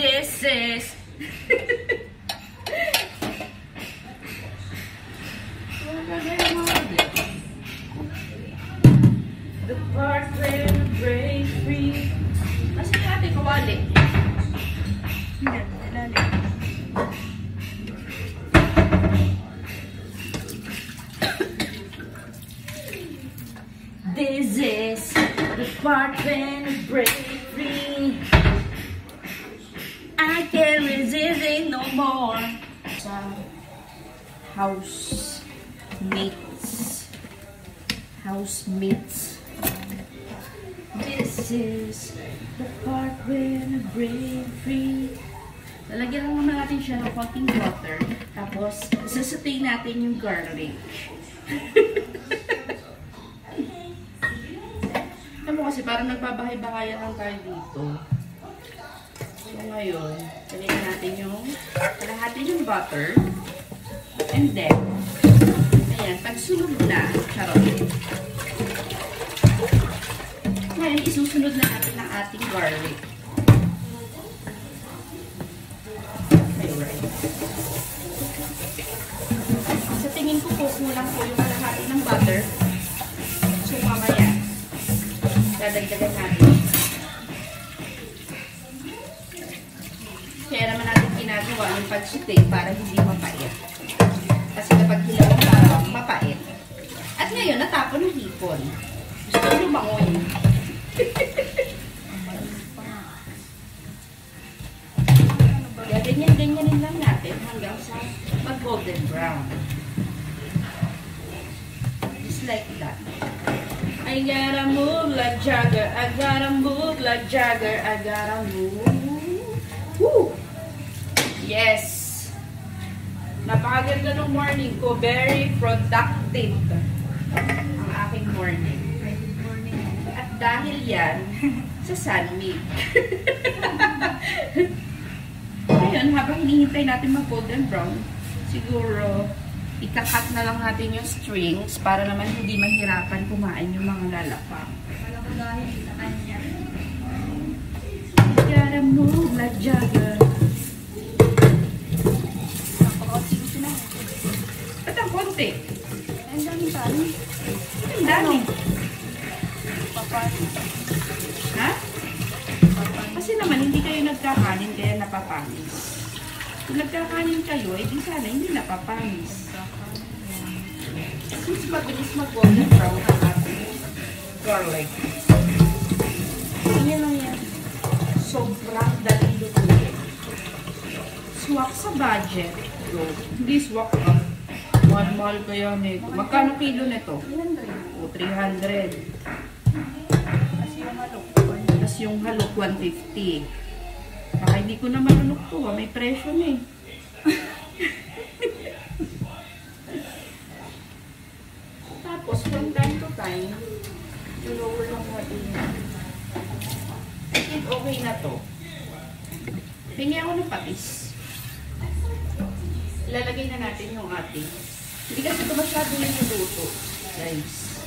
This is the part where we break free. Kasi yung ating kawali. This is the part when we break free. I can't resist it no more. Sa housemates. This is the part when we break free. Lalagyan lang naman natin siya ng konting water. Tapos, sasatay natin yung garlic. Alam mo kasi parang nagbabahay-bahayan lang tayo dito. So ngayon, lagyan natin yung kalahati ng butter. And then, ayan, pag sunod na, charot. Ngayon, isusunod na natin ang ating garlic. Alright. Sa tingin ko po, kulang po yung kalahati ng butter. So mamaya, dadagdagan natin. Kaya naman natin ginagawa yung pagsuting para hindi mapait. Kasi kapag hilaw parang mapait. At ngayon, natapon ng hipon. Gusto ko lumangoy. Kaya ganyan-ganyanin lang natin hanggang sa mag-golden brown. Just like that. I gotta move like Jagger. I gotta move like Jagger. I gotta move. Woo! Yes! Napakaganda ng morning ko. Very productive ang aking morning. At dahil yan, sa sunmeat. Ngayon, habang hinihintay natin mag-golden brown, siguro, ikakat na lang natin yung strings para naman hindi mahirapan kumain yung mga lalapang. Gotta move like Jagger. Ba't ang konti? Ang dami tani. Ang dami. Ha? Kasi naman, hindi kayo nagkakanin kaya napapanis. Kung nagkakanin kayo, eh di sana hindi napapanis. Since mabilis mag-golden brown ang ating garlic. Yan lang yan. Sobrang dali lutuin. Swak sa budget. Hindi swak ka. Mahal kaya nito. Magkano kilo nito? 300. O, 300. Tapos yung halok, 150. Baka hindi ko naman halok to. May presyo na eh. Tapos, from time to time, lower lang natin yan. I think okay na to. Pingi ako ng patis. Ilalagay na natin yung ating. Hindi kasi ito masyado yung luto. Guys.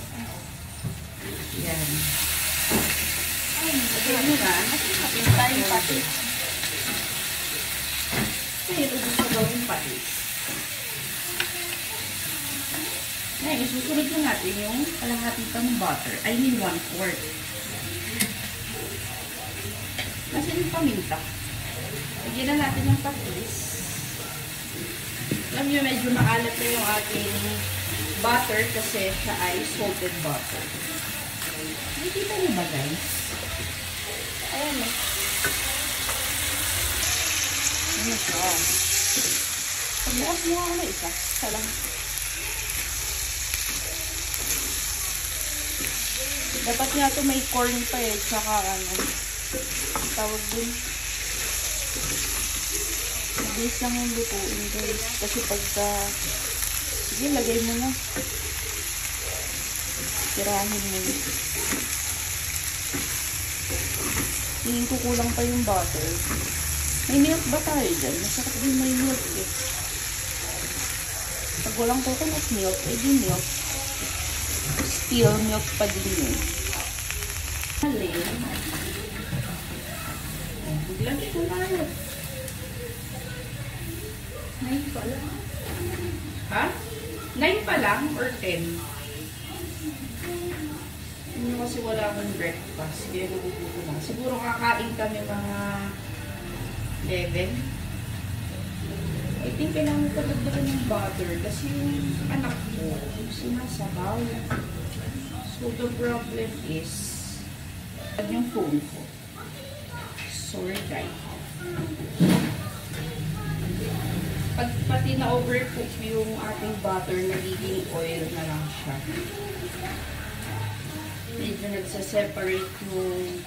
Yan. Lagay nyo na. Napintay yung patis. Kaya ito gusto gawin patis. Ngayon, isusunod na natin yung kalahati pang butter. I mean 1/4. Kasi yung paminta. Lagyan na natin yung patis. Alam nyo, medyo maalat na yung ating butter kasi siya ay salted butter. Nakikita nyo ba, guys? Ayan eh. Ano siya? Pagbukas mo ako na isa. Isa lang. Dapat nga ito may corn pa eh. Tsaka ano. Tawag din. Mabilis lang yung lutuin, guys. Kasi pagka... Sige, lagay mo na. Tirahin mo. Tingin ko kulang pa yung butter. May milk ba tayo dyan? Masarap din may milk eh. Pag walang coconut milk, eh di milk. Still milk pa din yun. Halin. Biglang ko tayo. 9 pa lang. Ha? 9 pa lang or 10? Hindi kasi wala akong breakfast. Kaya nagugutom lang. Siguro kakain kami mga 11. I think kailangan ko dagdagan ng butter kasi yung anak ko sinasabaw. So the problem is yung phone ko. Sorry guys. Pag pati na-overcook yung ating butter, nagiging oil na lang siya. Medyo nagsaseparate yung...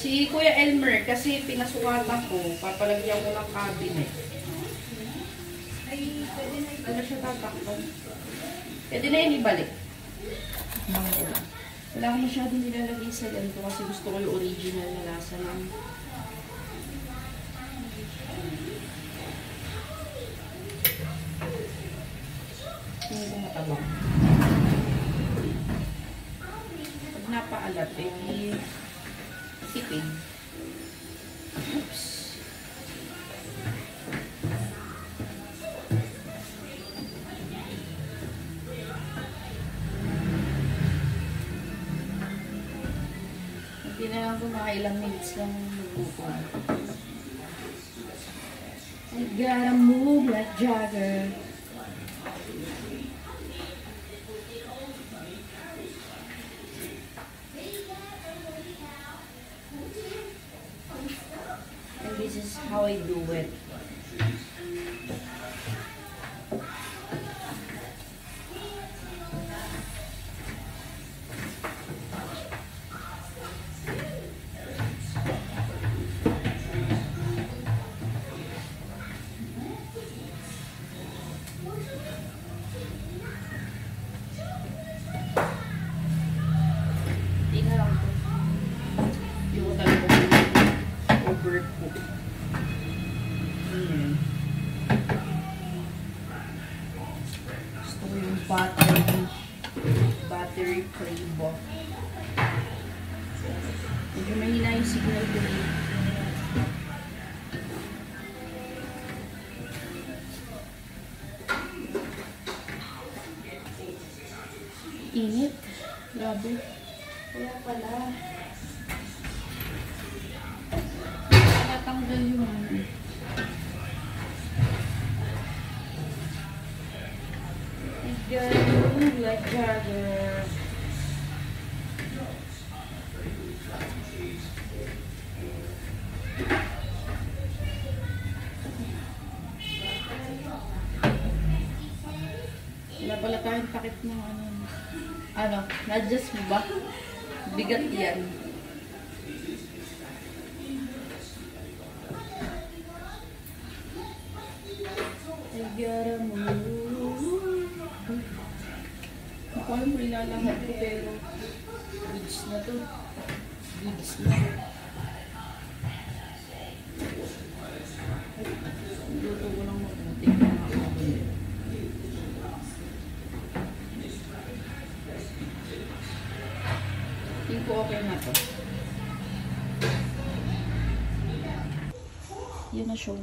Si Kuya Elmer, kasi pinasukatan ko, papalagyan ko ng cabinet. Ano siya tatakpan? Pwede na yun ibalik. Wala ko masyadong nilalagay sa ganito kasi gusto ko yung original na lasa ng... Hindi ko matabang. Pag napaalat, tipid. Oops. Hindi na lang kung nakailang minutes lang magluto. I gotta move like Jagger. And this is how I do it. Gusto ko yung battery flavor. Medyo mahina yung signal ko dito. Init. Grabe. Kaya pala. Natanggal yung I gotta move like Jagger. Wala pala tayong takip ng ano, na-adjust mo ba? Bigat yan. I gotta move. Hindi ko alam kung ilalahat ko pero goods na to. Goods na. Luto ko lang mabuti. Tingin ko okay na to. Yun na siya.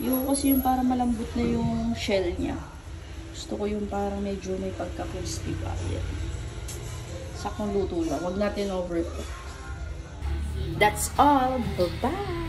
Yung kasi yung para malambot na yung shell niya. Gusto ko yung parang medyo may pagka-crispy pa. Yan. Sakong luto lang. Huwag natin overcook. That's all. Bye-bye!